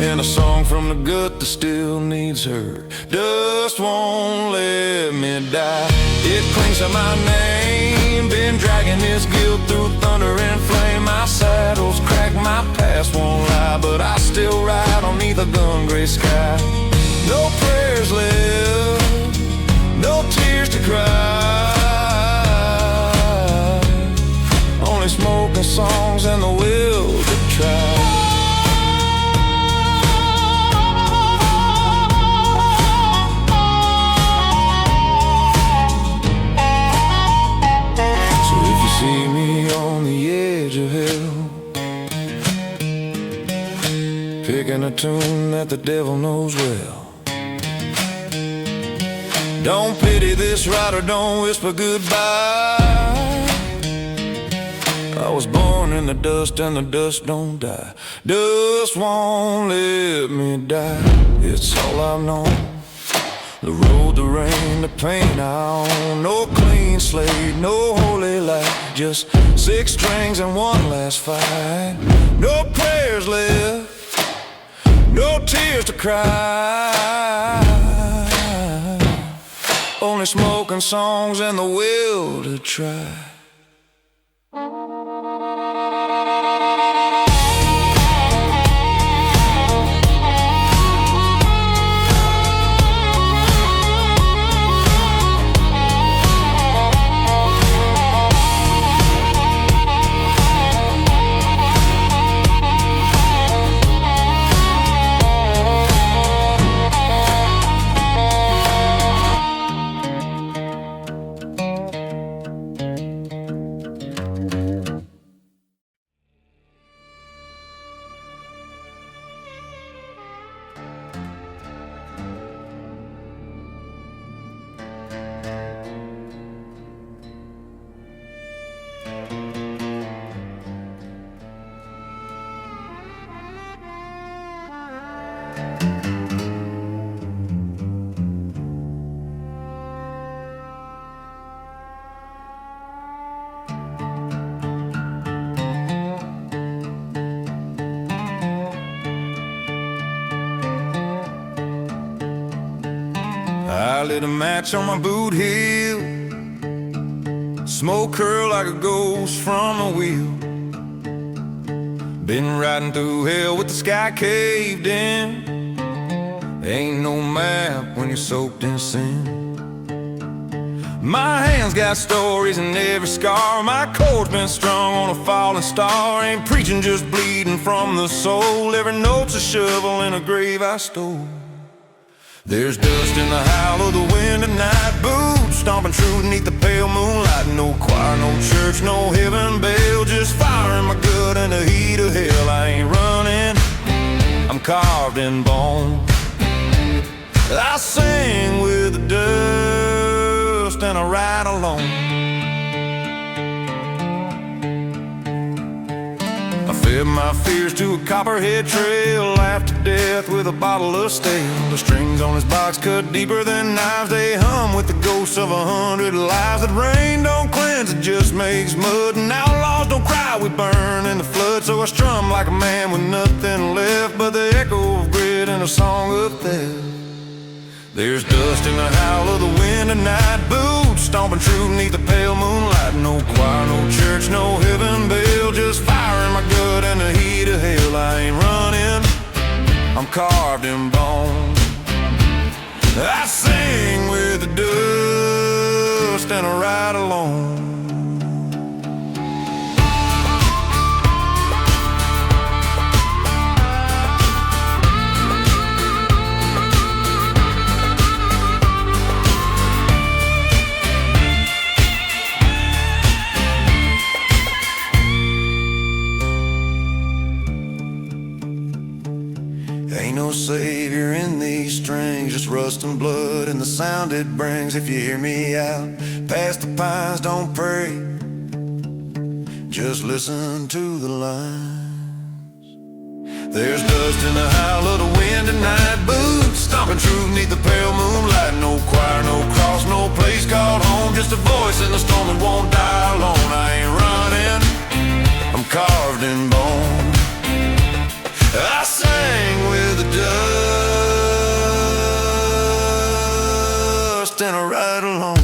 and a song from the gut that still needs heard. Dust won't let me die, it clings to my name. Been dragging this guilt through thunder and flame. My saddle's cracked, my past won't lie, but I still ride underneath a gun-gray sky. No prayers left, no tears to cry, only smoking songs and the will to try. See me on the edge of hell, picking a tune that the devil knows well. Don't pity this rider, don't whisper goodbye. I was born in the dust and the dust don't die. Dust won't let me die. It's all I've known. The road, the rain, the pain I own. No clean slate, no holy light. Just 6 strings and one last fight. No prayers left, no tears to cry. Only smoking songs and the will to try. I lit a match on my boot heel, smoke curl like a ghost from a wheel. Been riding through hell with the sky caved in. Ain't no map when you're soaked in sin. My hands got stories in every scar. My chord's been strung on a falling star. Ain't preaching, just bleeding from the soul. Every note's a shovel in a grave I stole. There's dust in the howl of the wind at night. Boots stomping true beneath the pale moonlight. No choir, no church, no heaven bell. Just fire in my gut and the heat of hell. I ain't running, I'm carved in bone. I sing with the dust and I ride alone. I fed my fears to a copperhead trail, laughed to death with a bottle of stale. The strings on his box cut deeper than knives. They hum with the ghosts of 100 lives. That rain don't cleanse, it just makes mud. And outlaws don't cry, we burn in the flood. So I strum like a man with nothing left but the echo of grit and a song of theft. There's dust in the howl of the wind at night. Boots stomping true beneath the pale moonlight. No choir, no church, no heaven bell. Just fire in my gut and the heat of hell. I ain't running, I'm carved in bone. I sing with the dust and I ride alone. Ain't no savior in these strings, just rust and blood and the sound it brings. If you hear me out past the pines, don't pray, just listen to the lines. There's dust in the howl of the wind at night. Boots stomping true beneath the pale moonlight. No choir, no cross, no place called home. Just a voice in the storm that won't die alone. I ain't running, I'm carved in bone. I sang with the dust and I ride alone.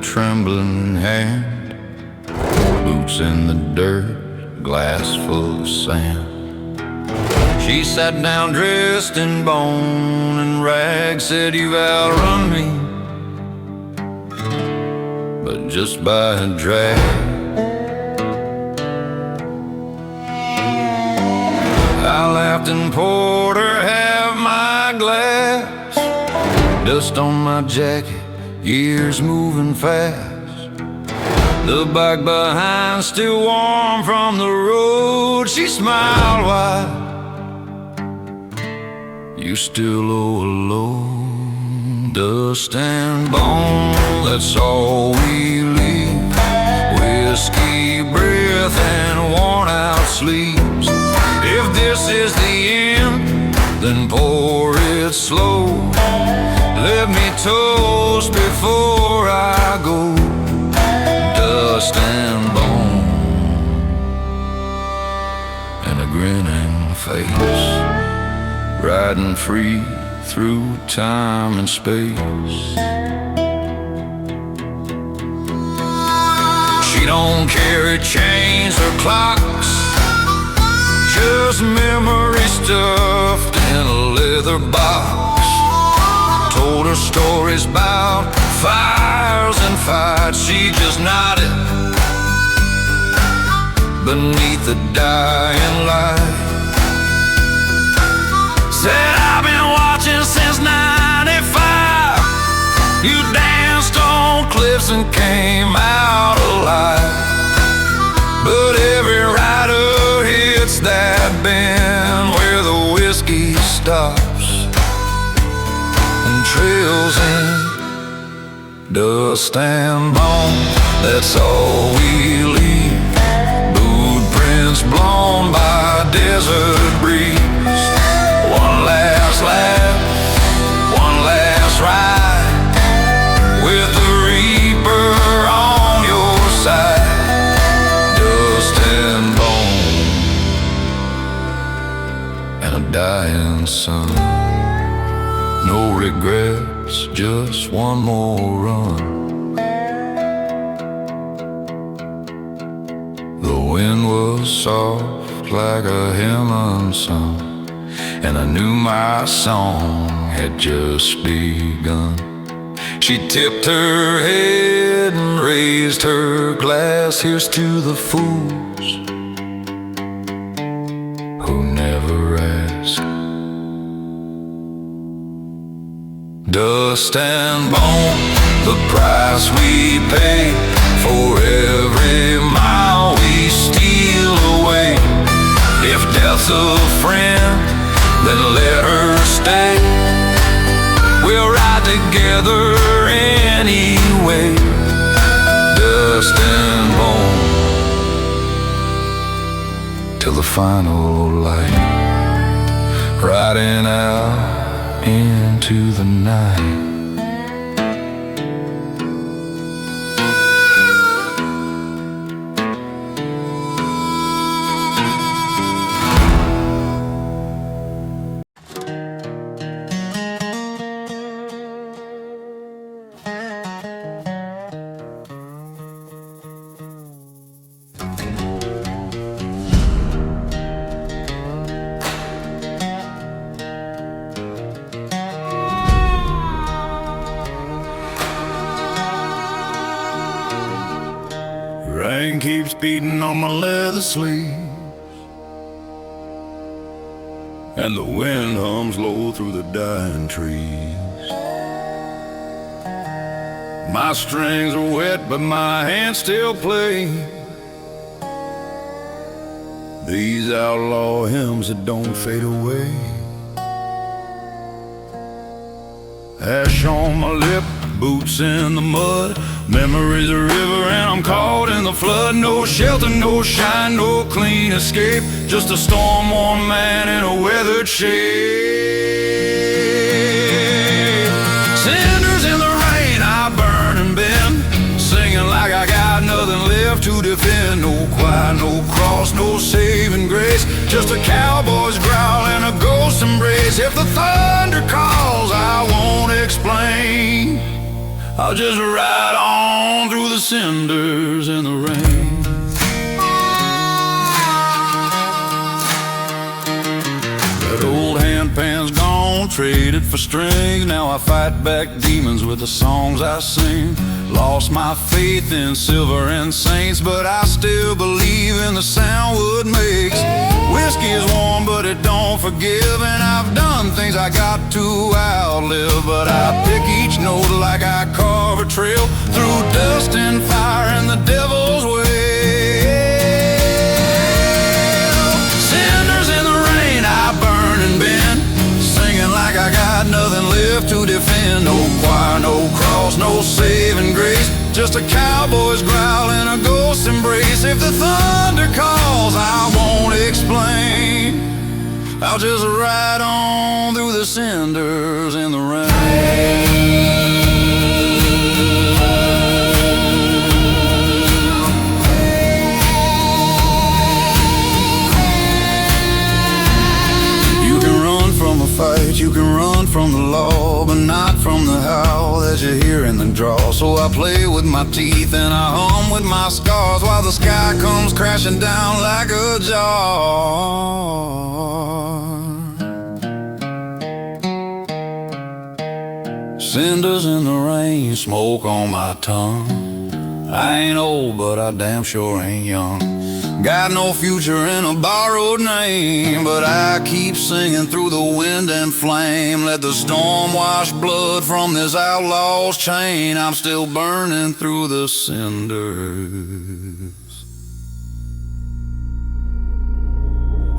trembling hand, boots in the dirt, glass full of sand. She sat down dressed in bone and rags, said, "You've outrun me, but just by a drag." I laughed and poured her half my glass, dust on my jacket, years moving fast. The bike behind still warm from the road. She smiled wide, "You still owe a load." Dust and bone, that's all we leave. Whiskey breath and worn out sleeves. If this is the end, then pour it slow. Let me toast before I go. Dust and bone, and a grinning face, riding free through time and space. She don't carry chains or clocks, just memory stuffed in a leather box. Told her stories about fires and fights, she just nodded beneath the dying light. Said, "I've been watching since '95. You danced on cliffs and came out alive. But every rider hits that bend where the whiskey stops and trails in dust and bone. That's all we leave. Boot prints blown by a desert breeze. One last laugh, one last ride, with the reaper on your side. Dust and bone, and a dying sun. No regrets, just one more run. The wind was soft like a Himalayan song, and I knew my song had just begun. She tipped her head and raised her glass. Here's to the fools who never ask. Dust and bone, the price we pay for every mile we steal away. If death's a friend, then let her stay. We'll ride together anyway. Dust and bone, till the final light, riding out into the night. Rain keeps beating on my leather sleeve, and the wind hums low through the dying trees. My strings are wet, but my hands still play these outlaw hymns that don't fade away. Ash on my lip, boots in the mud, memories a river and I'm caught in the flood. No shelter, no shine, no clean escape, just a storm-worn man in a weathered shade. Cinders in the rain, I burn and bend, singing like I got nothing left to defend. No quiet, no cross, no saving grace, just a cowboy's growl and a ghost embrace. If the thunder calls, I won't explain. I'll just ride on through the cinders in the rain. That old handpan's gone, traded for strings. Now I fight back demons with the songs I sing. Lost my faith in silver and saints, but I still believe in the sound wood makes. Whiskey is warm, but it don't forgive, and I've done things I got to outlive. But I pick each note like I carve a trail through dust and fire and the devil's way. Cinders in the rain, I burn and bend, singing like I got nothing left to defend. No choir, no cross, no saving grace, just a cowboy's growl and a ghost's embrace. If the thunder calls, I won't explain. I'll just ride on through the cinders in the rain. Fight, you can run from the law, but not from the howl that you hear in the draw. So I play with my teeth and I hum with my scars while the sky comes crashing down like a jar. Cinders in the rain, smoke on my tongue. I ain't old, but I damn sure ain't young. Got no future in a borrowed name, but I keep singing through the wind and flame. Let the storm wash blood from this outlaw's chain. I'm still burning through the cinders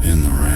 in the rain.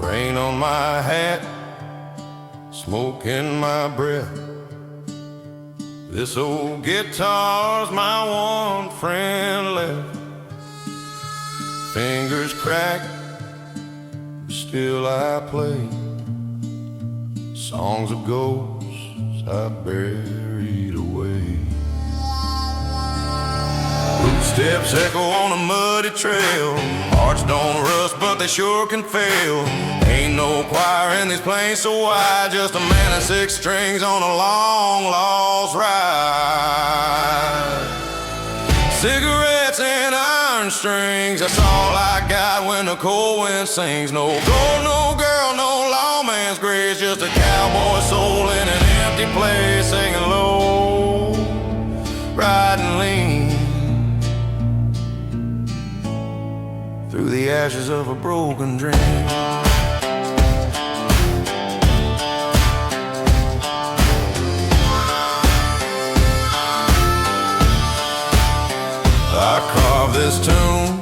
Rain on my hat, smoke in my breath. This old guitar's my one friend left. Fingers crack, still I play songs of ghosts I buried away. Footsteps echo on a muddy trail. Hearts don't rust, but they sure can fail. Ain't no choir in these plains so wide, just a man and 6 strings on a long lost ride. Cigarettes and iron strings, that's all I got when the cold wind sings. No gold, no girl, no lawman's grace, just a cowboy soul in an empty place, singing low, riding lean through the ashes of a broken dream. I carved this tune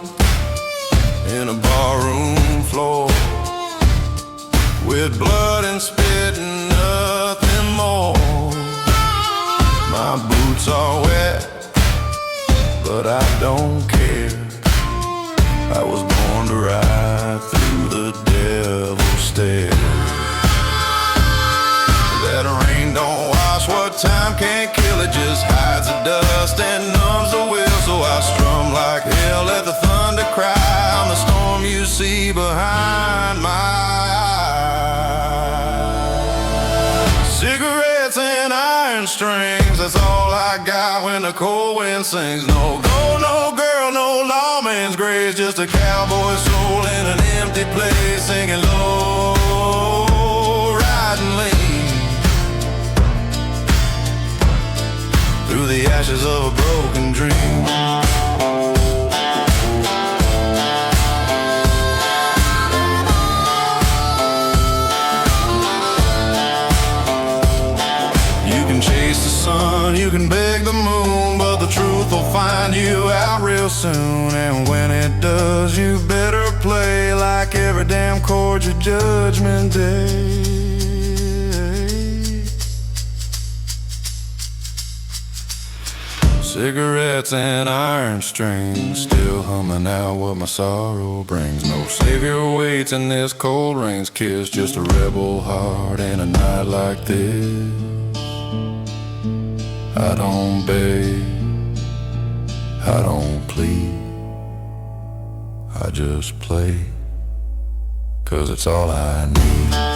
in a barroom floor with blood and spit and nothing more. My boots are wet, but I don't care. I was born to ride through the devil's stairs. That rain don't wash what time can't kill, it just hides the dust and numbs the will. So I strum like hell, let the thunder cry. I'm the storm you see behind my eyes. Cigarettes and iron strings, that's all I got when the cold wind sings. No gold, no girl, no lawman's grace, just a cowboy soul in an empty place, singing low, riding quiet and lean through the ashes of a broken dream. You can chase the sun, you can beg the moon, but the truth will find you out real soon. And when it does, you better play like every damn chord's your judgment day. Cigarettes and iron strings, still humming out what my sorrow brings. No savior waits in this cold rain's kiss, just a rebel heart in a night like this. I don't beg, I don't plead, I just play, 'cause it's all I need.